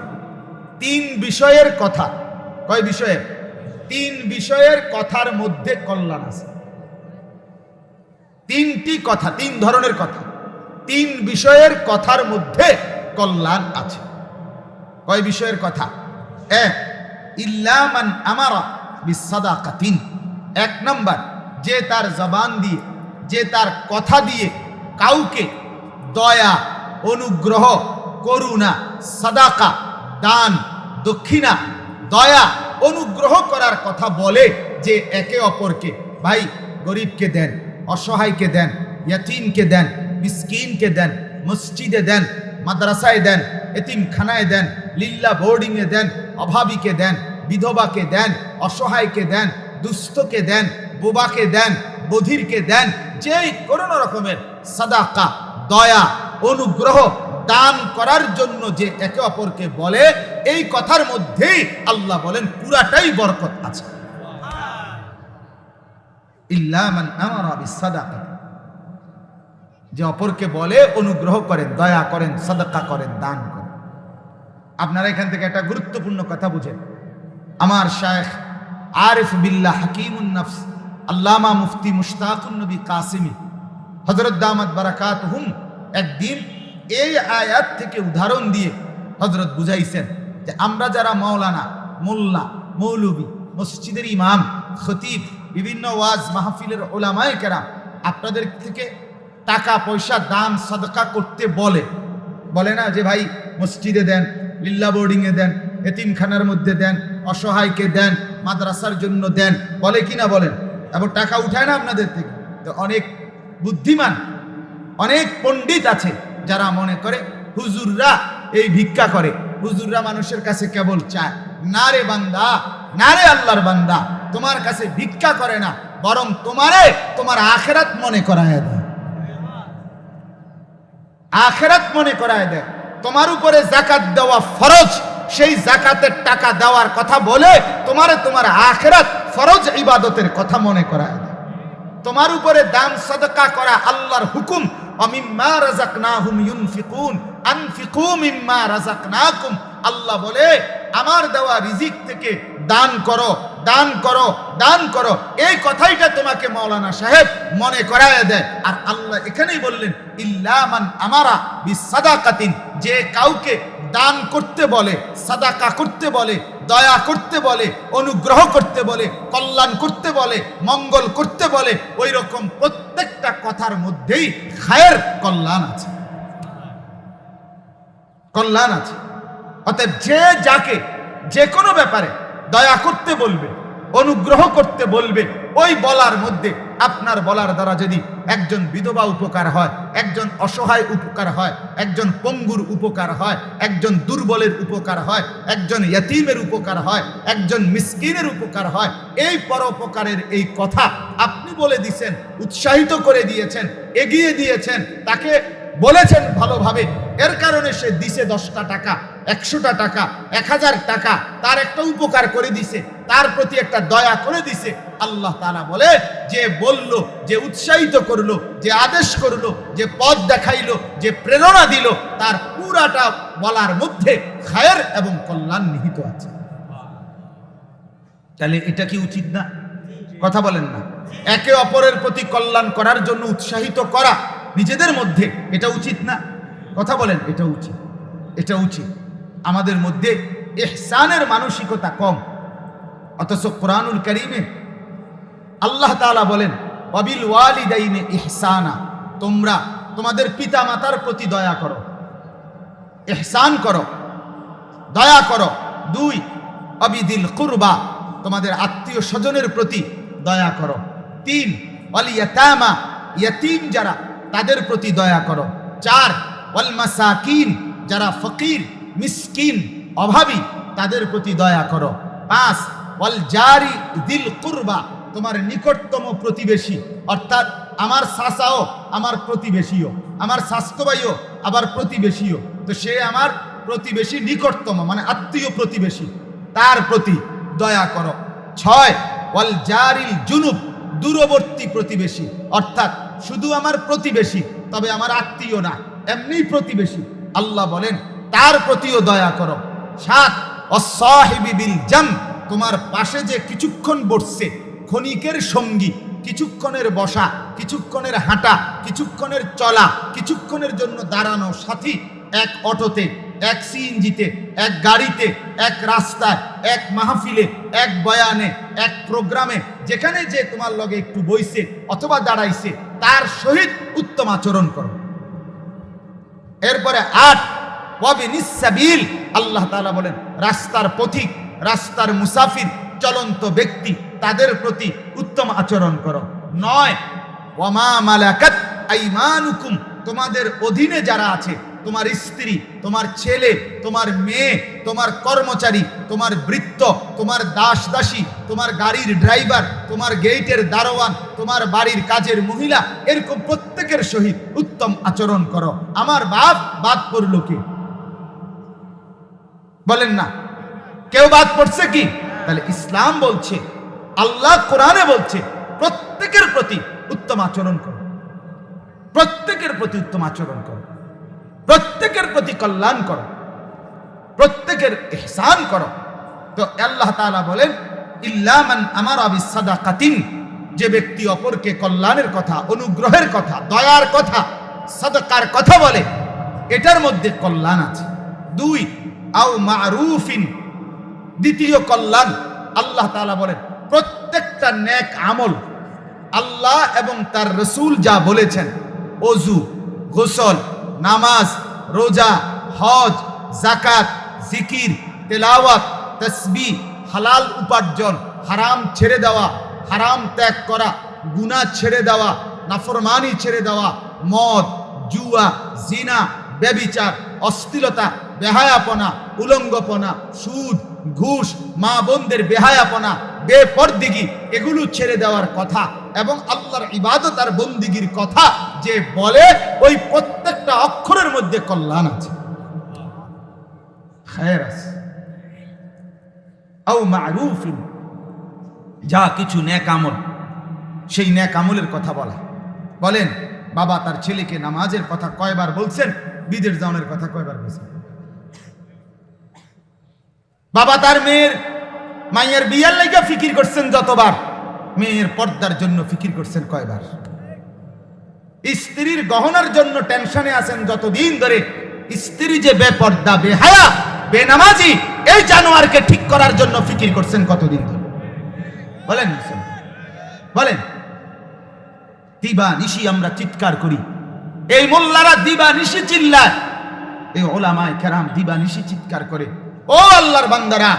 তিন বিষয়ের কথা। কয় বিষয়ের? তিন বিষয়ের কথার মধ্যে কল্যাণ আছে। তিনটি কথা, তিন ধরনের কথা, তিন বিষয়ের কথার মধ্যে কল্যাণ আছে। কয় বিষয়ের কথা? এক, ইল্লা মান আমারা বিসসাদাকাতিন, এক নাম্বার, যে তার জবান দিয়ে, যে তার কথা দিয়ে কাউকে দয়া, অনুগ্রহ, করুণা, সাদাকা, দান, দক্ষিণা, দয়া, অনুগ্রহ করার কথা বলে, যে একে অপরকে, ভাই গরিবকে দেন, অসহায়কে দেন, ইয়াতীমকে দেন, মিসকিনকে দেন, মসজিদে দেন, মাদ্রাসায় দেন, এতিমখানায় দেন, লিল্লা বোর্ডিংয়ে দেন, অভাবীকে দেন, বিধবাকে দেন, অসহায়কে দেন, দুস্থকে দেন, বোবাকে দেন, বধিরকে দেন, যেই কোনো রকমের সাদাকা, দয়া, অনুগ্রহ, দান করার জন্য যে একে অপরকে বলে, এই কথার মধ্যেই আল্লাহ বলেন পুরাটাই বরকত আছে। ইল্লা মান আমারা বিসসাদাকা, যে অপরকে বলে অনুগ্রহ করেন, দয়া করেন, সাদাকা করেন, দান করেন। আপনারা এখান থেকে একটা গুরুত্বপূর্ণ কথা বুঝেন। আমার শায়েখ আরিফ বিল্লাহ হাকিমুন নফস আল্লামা মুফতি মুশতাকুন নবী কাসিমি হযরত দামাত বারাকাতুহুম একদিন এই আয়াত থেকে উদাহরণ দিয়ে হযরত বুঝাইছেন যে আমরা যারা মাওলানা, মোল্লা, মৌলবী, মসজিদের ইমাম, খতিব, বিভিন্ন ওয়াজ মাহফিলের উলামায়ে কেরাম আপনাদের থেকে টাকা পয়সা দান সাদকা করতে বলে না যে ভাই মসজিদে দেন, লিল্লা বোর্ডিংয়ে দেন, এতিমখানার মধ্যে দেন, অসহায়কে দেন, মাদ্রাসার জন্য দেন, বলে কি না বলেন? এবং টাকা উঠায় না আপনাদের থেকে? তো অনেক বুদ্ধিমান, অনেক পণ্ডিত আছে যারা মনে করে হুজুররা এই ভিক্ষা করে, হুজুররা মানুষের কাছে কেবল চায়। না রে বান্দা, না রে আল্লাহর বান্দা, তোমার কাছে ভিক্ষা করে না, বরং তোমার আখিরাত মনে করায় দেয়। আখিরাত মনে করায় দেয়। তোমার উপরে যাকাত দেওয়া ফরজ, সেই যাকাতের টাকা দেওয়ার কথা বলে তোমার আখিরাত ফরজ ইবাদতের কথা মনে করায় দেয়। তোমার উপরে দান সাদকা করা আল্লাহর হুকুম, অমিম্মা রাযাকনাহুম ইউনফিকুন আনফিকু মিম্মা রাযাকনাকুম। আল্লাহ বলে আমার দেওয়া রিজিক থেকে দান করো, দান করো, দান করো। এই কথাইটা তোমাকে মাওলানা সাহেব মনে করায় দেয়। আর আল্লাহ এখানেই বললেন ইল্লা মান আমারা বিসাদাকাতিন, যে কাউকে দান করতে বলে, সাদাকা করতে বলে, দয়া করতে বলে, অনুগ্রহ করতে বলে, কল্যাণ করতে বলে, মঙ্গল করতে বলে, ওই রকম প্রত্যেকটা কথার মধ্যেই খায়ের, কল্যাণ আছে, কল্যাণ আছে। অতএব যে যাকে যে কোনো ব্যাপারে দয়া করতে বলবে, অনুগ্রহ করতে বলবে, ওই বলার মধ্যে আপনার বলার দ্বারা যদি একজন বিধবা উপকার হয়, একজন অসহায় উপকার হয়, একজন পঙ্গুর উপকার হয়, একজন দুর্বলের উপকার হয়, একজন ইয়তীমের উপকার হয়, একজন মিসকিনের উপকার হয়, এই পরোপকারের এই কথা আপনি বলে দিয়েছেন, উৎসাহিত করে দিয়েছেন, এগিয়ে দিয়েছেন, তাকে বলেছেন ভালোভাবে, এর কারণে সে দিছে 10টা টাকা, 100টা টাকা, 1000 টাকা, তার একটা উপকার করে দিছে, তার প্রতি একটা দয়া করে দিছে। আল্লাহ তাআলা বলে যে বলল, যে উৎসাহিত করলো, যে আদেশ করলো, যে পথ দেখাইলো, যে প্রেরণা দিল, তার পুরাটা বলার মধ্যে খায়ের এবং কল্যাণ নিহিত আছে। তাহলে এটা কি উচিত না? কথা বলেন না? একে অপরের প্রতি কল্যাণ করার জন্য উৎসাহিত করা নিজেদের মধ্যে, এটা উচিত না? কথা বলেন, এটা উচিত, এটা উচিত। আমাদের মধ্যে ইহসানের মানসিকতা কম, অথচ কোরআনুল কারীমে আল্লাহ তাআলা বলেন ওয়াবিল ওয়ালিদাইনি ইহসানা, তোমরা তোমাদের পিতা মাতার প্রতি দয়া করো, ইহসান করো, দয়া করো। 2 আবিদিল কুরবা, তোমাদের আত্মীয় স্বজনের প্রতি দয়া করো। 3 ওয়াল ইয়াতামা, ইয়াতীম যারা তাদের প্রতি দয়া করো। 4 ওয়াল মাসাকিন, যারা ফকির, মিসকিন, অভাবী, তাদের প্রতি দয়া করো। 5 ওয়াল জারি দিল কুরবা, তোমার নিকটতম প্রতিবেশী, অর্থাৎ আমার চাচাও আমার প্রতিবেশীও, আমার স্বাস্থ্য ভাইও আবার প্রতিবেশীও, তো সে আমার প্রতিবেশী, নিকটতম মানে আত্মীয় প্রতিবেশী, তার প্রতি দয়া করো। 6 ওয়াল জারিল জুনুব, দূরবর্তী প্রতিবেশী, অর্থাৎ শুধু আমার প্রতিবেশী, তবে আমার আত্মীয় না, এমনি প্রতিবেশী, আল্লাহ বলেন তার প্রতিও দয়া করো। 7 ওয়াসসাহিবি বিল জাম, তোমার পাশে যে কিছুক্ষণ বসছে, ক্ষণিকের সঙ্গী, কিছুক্ষণের বসা, কিছুক্ষণের হাঁটা, কিছুক্ষণের চলা, কিছুক্ষণের জন্য দাঁড়ানো সাথী, এক অটোতে, এক সিএনজিতে, এক গাড়িতে, এক রাস্তায়, এক মাহফিলে, এক বয়ানে, এক প্রোগ্রামে, যেখানে যে তোমার লগে একটু বইছে অথবা দাঁড়াইছে, তার সহিত উত্তম আচরণ করো। এরপরে 8 ওয়াবিনিস সাবিল, আল্লাহ তাআলা বলেন রাস্তার পথিক, রাস্তার মুসাফির, চলন্ত ব্যক্তি, তাদের প্রতি উত্তম আচরণ করো। 9 ওয়ামা মালাকাত আইমানুকুম, তোমাদের অধীনে যারা আছে, তোমার স্ত্রী, তোমার ছেলে, তোমার মেয়ে, তোমার কর্মচারী, তোমার ভৃত্য, তোমার দাস দাসী, তোমার গাড়ির ড্রাইভার, তোমার গেটের দারোয়ান, তোমার বাড়ির কাজের মহিলা, এরকম প্রত্যেকের সহিত উত্তম আচরণ করো। আমার বাপ বাদ পড়ল কি? বলেন না, কেউ বাদ পড়ছে কি? তাহলে ইসলাম বলছে, আল্লাহ কোরআনে বলছে প্রত্যেকের প্রতি উত্তম আচরণ করো, প্রত্যেকের প্রতি উত্তম আচরণ করো, প্রত্যেকের প্রতি কল্যাণ করো, প্রত্যেকের ইহসান করো। তো আল্লাহ তাআলা বলেন ইল্লা মান আমারা বিসাদাকাতিন, যে ব্যক্তি অপরকে কল্যাণের কথা, অনুগ্রহের কথা, দয়ার কথা, সাদাকার কথা বলে, এটার মধ্যে কল্যাণ আছে। 2 আও মারুফিন, দ্বিতীয় কল্যাণ আল্লাহ তাআলা বলেন প্রত্যেকটা নেক আমল আল্লাহ এবং তার রাসূল যা বলেছেন, ওযু, গোসল, নামাজ, রোজা, হজ, যাকাত, জিকির, তেলাওয়াত, তাসবিহ, হালাল উপার্জন, হারাম ছেড়ে দেওয়া, হারাম ত্যাগ করা, গুনাহ ছেড়ে দেওয়া, নাফরমানি ছেড়ে দেওয়া, মদ, জুয়া, জিনা, ব্যভিচার, অশ্লীলতা, বেহায়াপনা, উলঙ্গপনা, সুদ, ঘুষ, মা বোনদের বেহায়াপনা, বেপরদিগি, এগুলো ছেড়ে দেওয়ার কথা এবং আল্লাহর ইবাদত আর বন্দিগির কথা যে বলে, ওই প্রত্যেকটা অক্ষরের মধ্যে কল্যাণ আছে, খায়ের আছে। আও মারুফিন, যা কিছু নেক আমল, সেই নেক আমলের কথা বলা। বলেন বাবা তার ছেলেকে নামাজের কথা কয়বার বলছেন, বিদেশ যাওয়ার কথা কয়বার বলছেন? বাবা তার মায়ের বিয়ার লাইগা ফিকির করছেন যতবার, মেয়ের পর্দার জন্য ফিকির করছেন কয়বার? স্ত্রীর গহনার জন্য টেনশনে আছেন যতদিন ধরে, স্ত্রী যে বেপর্দা, বেহায়া, বেনামাজি, এই জানোয়ারকে ঠিক করার জন্য ফিকির করছেন কতদিন ধরে? বলেন বলেন। দিবা নিশি আমরা চিৎকার করি, এই মোল্লারা দিবা নিশি চিল্লায়, এই ওলামায়ে কেরাম দিবা নিশি চিৎকার করে, ও আল্লাহর বান্দারা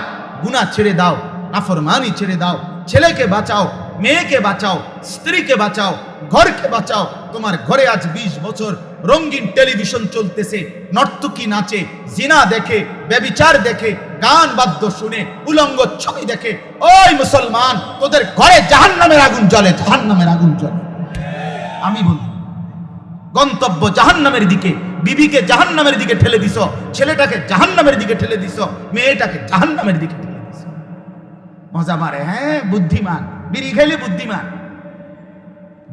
গুনাহ ছেড়ে দাও, নাফরমানি ছেড়ে দাও, ছেলেকে বাঁচাও, মেয়েকে বাঁচাও, স্ত্রীকে বাঁচাও, ঘরকে বাঁচাও। তোমার ঘরে আজ 20 বছর রঙিন টেলিভিশন চলতেছে, নর্তকী নাচে, জিনা দেখে, ব্যভিচার দেখে, গান বাদ্য শুনে, উলঙ্গ ছবি দেখে। ওই মুসলমান, তোদের ঘরে জাহান্নামের আগুন জ্বলে, জাহান্নামের আগুন জ্বলে। আমি বলি গন্তব্য জাহান্নামের দিকে, বিবিকে জাহান্নামের দিকে ঠেলে দিছ, ছেলেটাকে জাহান্নামের দিকে ঠেলে দিছ, মেয়েটাকে জাহান্নামের দিকে ঠেলে দিছ। মজা মারে, হ্যাঁ বুদ্ধিমান, বিড়ি খাইলে বুদ্ধিমান,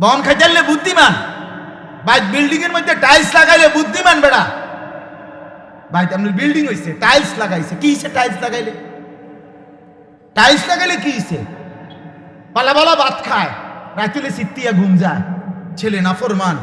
বন খাইতে বুদ্ধিমান, বাইক বিল্ডিং এর মধ্যে টাইলস লাগাইলে বুদ্ধিমান। বেড়া বাইক আপনার বিল্ডিং হইছে, টাইলস লাগাইছে, কি হইছে? টাইলস লাগাইলে, টাইলস লাগাইলে কি হইছে? পালা পালা ভাত খায়, রাতুলে সিত্তিয়া ঘুম যায়। ছেলে নাফরমান,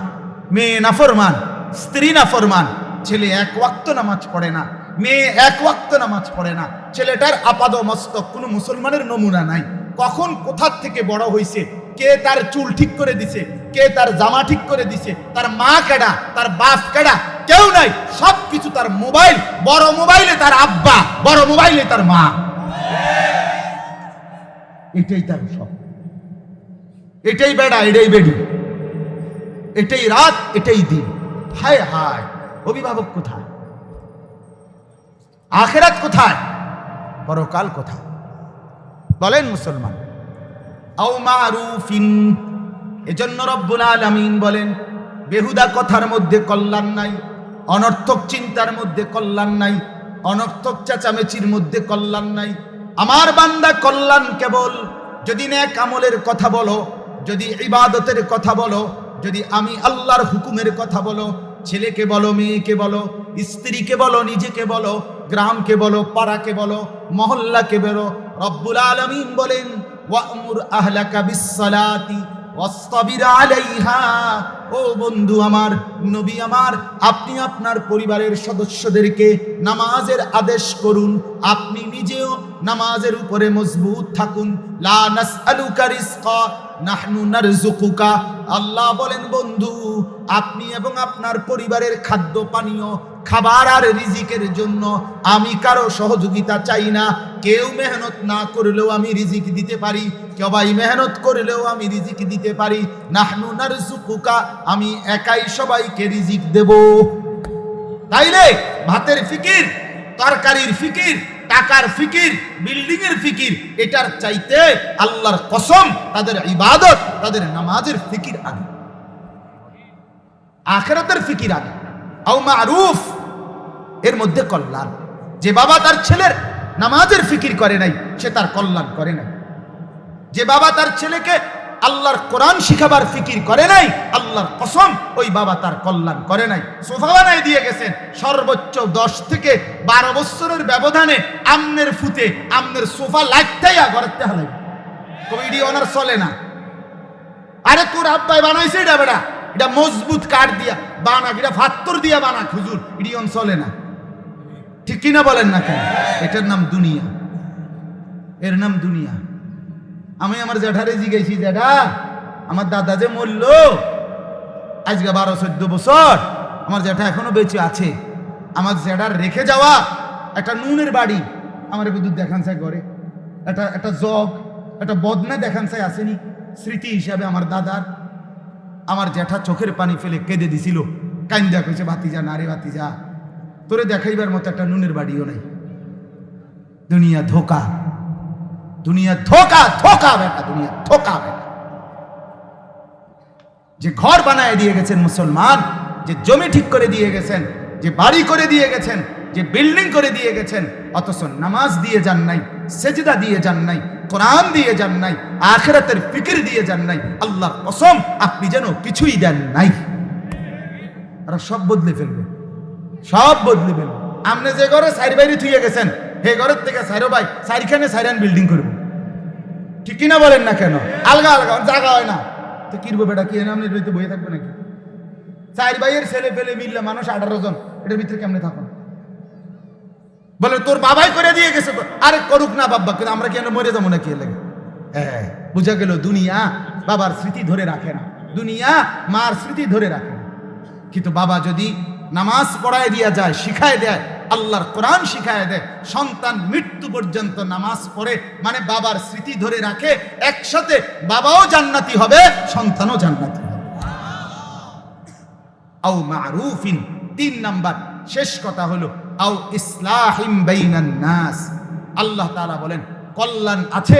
মেয়ে নাফরমান, স্ত্রী নাফরমান, ছেলে 1 ওয়াক্ত নামাজ পড়ে না, মেয়ে 1 ওয়াক্ত নামাজ পড়ে না, ছেলেটার আপাদ মস্তক কোনো মুসলমানের নমুনা নাই। কখন কোথা থেকে বড় হইছে, কে তার চুল ঠিক করে দিছে, কে তার জামা ঠিক করে দিছে, তার মা কেডা, তার বাপ কেডা, কেউ নাই। সব কিছু তার মোবাইল, বড় মোবাইলে তার আব্বা, বড় মোবাইলে তার মা, এটাই তার সব। এটাই বেড়া, এটাই বেডি, এটাই রাত, এটাই দিন। হায় হায়, অভিভাবক কোথায়? আখিরাত কোথায়? পরকাল কোথায়? বলেন মুসলমান। আও মারুফিন, এজন্য রব্বুল আলামিন বলেন বেহুদা কথার মধ্যে কল্যাণ নাই, অনর্থক চিন্তার মধ্যে কল্যাণ নাই, অনর্থক চেঁচামেচির মধ্যে কল্যাণ নাই। আমার বান্দা কল্যাণ কেবল যদি নেক আমলের কথা বলো, যদি ইবাদতের কথা বলো, যদি আমি আল্লাহর হুকুমের কথা বলো, ছেলেকে বলো, মেয়েকে বলো, স্ত্রীকে বলো, নিজেকে বলো, গ্রামকে বলো, পাড়াকে বলো, মহল্লাকে বলো। রব্বুল আলামিন বলেন ওয়া'মুর আহলাকা বিস-সালাতি ওয়াসতাবির আলাইহা। ও বন্ধু আমার, নবী আমার, আপনি আপনার পরিবারের সদস্যদেরকে নামাজের আদেশ করুন, আপনি নিজেও নামাজের উপরে মজবুত থাকুন। লা নাসআলুকা রিজকা নাহনু নারযুকুকা। আল্লাহ বলেন বন্ধু, আপনি এবং আপনার পরিবারের খাদ্য পানীয়, খাবার আর রিজিকের জন্য আমি কারো সহযোগিতা চাই না। কেউ মেহনত না করলেও আমি রিজিক দিতে পারি, সবাই মেহনত করলেও আমি রিজিক দিতে পারি। নাহনু নারযুকুকা, আমি একাই সবাইকে রিজিক দেব। তাইলে ভাতের ফিকির, তরকারির ফিকির, টাকার ফিকির, বিল্ডিং এর ফিকির, এটার চাইতে আল্লাহর কসম তাদের ইবাদত, তাদের নামাজের ফিকির আগে, আখিরাতের ফিকির আগে। আও মারুফ, এর মধ্যে কল্যাণ। যে বাবা তার ছেলের নামাজের ফিকির করে নাই, সে তার কল্যাণ করে নাই। যে বাবা তার ছেলেকে আল্লাহর কোরআন শিখাবার ফিকির করে নাই, আল্লাহর কসম ওই বাবা তার কল্যাণ করে নাই। সোফা বানাই দিয়ে গেছেন, সর্বোচ্চ 10 থেকে 12 বছরের ব্যবধানে আমনের ফুতে আমনের সোফা লাগতেই গড়তে হালাই কমিটি ওনার চলে না। আরে তোর আব্বাই বানাইছে এটা বেটা, এটা মজবুত কাঠ দিয়া বানা, এটা ফাত্তর দিয়া বানা হুজুর, এটি চলে না। ঠিক কিনা বলেন না কেন? এটার নাম দুনিয়া, এর নাম দুনিয়া। আমি আমার জ্যাঠারে জিজ্ঞাসি, জ্যাঠা আমার দাদা যে মরল আজকে 12-14 বছর, আমার জ্যাঠা এখনো বেঁচে আছে, আমার জ্যাঠার রেখে যাওয়া একটা নুনের বাড়ি আমার বিদ্যুৎ দেখান চাই করে, একটা জগ, একটা বদনা দেখান চাই আসেনি স্মৃতি হিসাবে আমার দাদার। আমার জ্যাঠা চোখের পানি ফেলে কেঁদে দিছিল, কান্দা কইছে ভাতিজা না রে ভাতিজা, তোরে দেখাইবার মতো একটা নুনের বাড়িও নাই। দুনিয়া ধোকা, দুনিয়া ধোকা, ধোকা বেটা, দুনিয়া ধোকা বেটা। যে ঘর বানায় দিয়ে গেছেন মুসলমান, যে জমি ঠিক করে দিয়ে গেছেন, যে বাড়ি করে দিয়ে গেছেন, যে বিল্ডিং করে দিয়ে গেছেন, অথচ নামাজ দিয়ে যান নাই, সেজদা দিয়ে যান নাই, কোরআন দিয়ে যান নাই, আখিরাতের ফিকির দিয়ে যান নাই, আল্লাহর কসম আপনি যেন কিছুই দেন নাই। আর সব বদলে ফেলবে, সব বদলে ফেলবে। আপনি যে ঘরে সাইড বাইরে থুয়ে গেছেন, হে ঘরের থেকে সাইরো ভাই সাইরখানে সাইরান বিল্ডিং করবো, ঠিক কিনা বলেন না কেন? আলগা আলগা জায়গা হয় না তো কিরবো বেটা, কি আপনি রইতে বইয়ে থাকবে নাকি? চার ভাইয়ের ছেলে ফেলে মিললে মানুষ 18 জন, এটার ভিতরে কেমনে থাকো? বলে তোর বাবাই করে দিয়ে গেছে, আরে করুক না বাবা, কিন্তু আমরা কেন মরে যাবো নাকি? লাগে হ্যাঁ, বুঝা গেল দুনিয়া বাবার স্মৃতি ধরে রাখে না, দুনিয়া মার স্মৃতি ধরে রাখে না। কিন্তু বাবা যদি নামাজ পড়ায় দিয়া যায়, শিখায় দেয়, আল্লাহর কোরআন শিখায় দেয়, সন্তান মৃত্যু পর্যন্ত নামাজ পড়ে, মানে বাবার স্মৃতি ধরে রাখে, একসাথে বাবাও জান্নাতি হবে, সন্তানও জান্নাতি হবে। আও মারুফিন, 3 নাম্বার শেষ কথা হলো আও ইসলাহিম বাইনান নাস। আল্লাহ তাআলা বলেন কল্যাণ আছে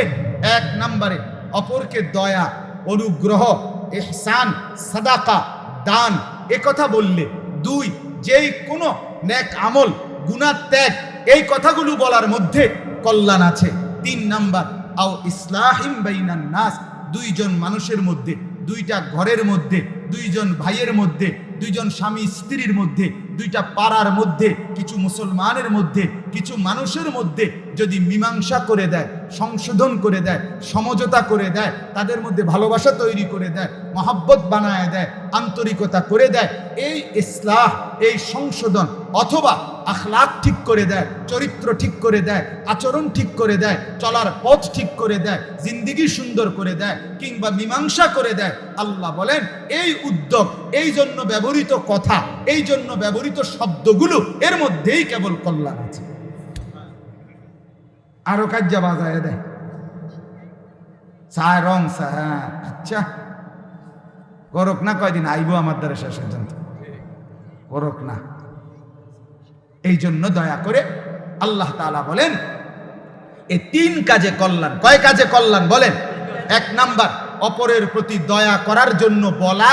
1 নম্বরে অপরকে দয়া, অনুগ্রহ, ইহসান, সাদাকা, দান, একথা বললে। 2 যেই কোনো নেক আমল, গুনাহ ত্যাগ, এই কথাগুলো বলার মধ্যে কল্যাণ আছে। 3 নাম্বার আও ইসলাহিম বাইনান নাস, 2 জন মানুষের মধ্যে, 2টা ঘরের মধ্যে, 2 জন ভাইয়ের মধ্যে, 2 জন স্বামী স্ত্রীর মধ্যে, 2টা পাড়ার মধ্যে, কিছু মুসলমানের মধ্যে, কিছু মানুষের মধ্যে যদি মীমাংসা করে দেয়, সংশোধন করে দেয়, সমঝোতা করে দেয়, তাদের মধ্যে ভালোবাসা তৈরি করে দেয়, মহব্বত বানায় দেয়, আন্তরিকতা করে দেয়, এই ইসলাহ, এই সংশোধন, অথবা আখলাক ঠিক করে দেয়, চরিত্র ঠিক করে দেয়, আচরণ ঠিক করে দেয়, চলার পথ ঠিক করে দেয়, জিন্দেগি সুন্দর করে দেয়, কিংবা মীমাংসা করে দেয়, আল্লাহ বলেন এই উদ্যোগ, এই জন্য ব্যবহৃত কথা, এই জন্য ব্যবহৃত শব্দগুলো, এর মধ্যেই কেবল কল্যাণ আছে। আরো কাজ্জা বাজায় দেয় চা রং চা, আচ্ছা করক না, কয়দিন আইব আমার দ্বারা শেষ পর্যন্ত, করক না। এই জন্য দয়া করে আল্লাহ তাআলা বলেন এই 3 কাজে কল্যাণ। কয় কাজে কল্যাণ বলেন? 1 নাম্বার অপরের প্রতি দয়া করার জন্য বলা,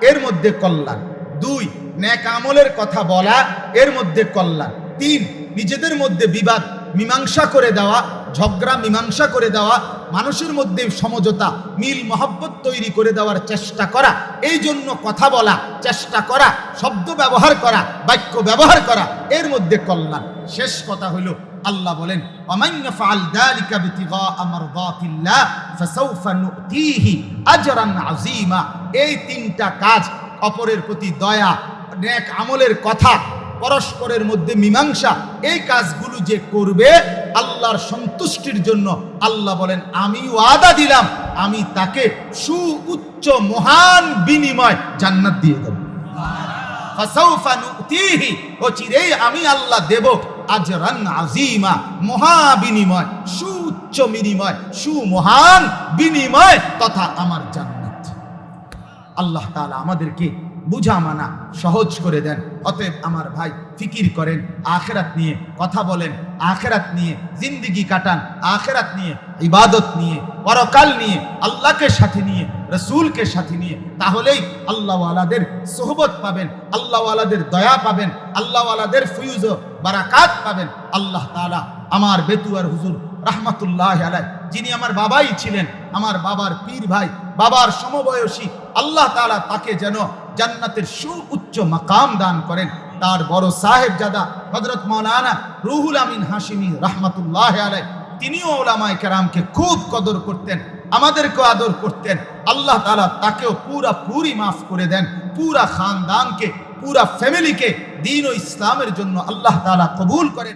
এর মধ্যে কল্যাণ। 2 নেক আমলের কথা বলা, এর মধ্যে কল্যাণ। 3 নিজেদের মধ্যে বিবাদ মীমাংসা করে দেওয়া, ঝগড়া মীমাংসা করে দেওয়া, মানুষের মধ্যে সমঝোতা, মিল মহব্বত তৈরি করে দেওয়ার চেষ্টা করা, এই জন্য কথা বলা, চেষ্টা করা, শব্দ ব্যবহার করা, বাক্য ব্যবহার করা, এর মধ্যে কল্যাণ। শেষ কথা হলো আল্লাহ বলেন ওয়ামান ইয়াফআল যালিকা বিতিগা মারদাতিল্লাহ ফাসাউফা নুতিহি আজরান আযীমা। এই 3টা কাজ, অপরের প্রতি দয়া, নেক আমলের কথা, পরস্পরের মধ্যে মীমাংসা, এই কাজগুলো যে করবে আল্লাহর সন্তুষ্টির জন্য, আল্লাহ বলেন আমি ওয়াদা দিলাম, আমি তাকে সুউচ্চ মহান বিনিময় জান্নাত দিয়ে দেব। ফাসাউফা নুতিহি, অচিরেই আমি আল্লাহ দেব আজরান আযীমা, মহা বিনিময়, সুউচ্চ বিনিময়, সুমহান বিনিময় তথা আমার জান্নাত। আল্লাহ তাআলা আমাদেরকে বুঝা মানা সহজ করে দেন। অতএব আমার ভাই ফিকির করেন, আখিরাত নিয়ে কথা বলেন, আখিরাত নিয়ে জিন্দেগি কাটান, আখিরাত নিয়ে ইবাদত নিয়ে, পরকাল নিয়ে, আল্লাহকে সাথে নিয়ে, রাসূলকে সাথে নিয়ে, তাহলেই আল্লাহওয়ালাদের সোহবত পাবেন, আল্লাহওয়ালাদের দয়া পাবেন, আল্লাহওয়ালাদের ফয়ুজ ও বারাকাত পাবেন। আল্লাহ তাআলা আমার বেতুয়ার হুজুর রাহমাতুল্লাহ আলাইহি, যিনি আমার বাবাই ছিলেন, আমার বাবার পীর ভাই, বাবার সমবয়সী, আল্লাহ তাআলা তাকে যেন জান্নাতের সুউচ্চ মাকাম দান করেন। তার বড় সাহেবজাদা হযরত মাওলানা রুহুল আমিন হাশিমি রাহমাতুল্লাহ আলাইহি, তিনিও উলামায়ে কেরামকে খুব কদর করতেন, আমাদেরকেও আদর করতেন। আল্লাহ তাআলা তাকেও পুরি মাফ করে দেন, পুরা খানদানকে, পুরা ফ্যামিলিকে দ্বীন ও ইসলামের জন্য আল্লাহ তাআলা কবুল করেন।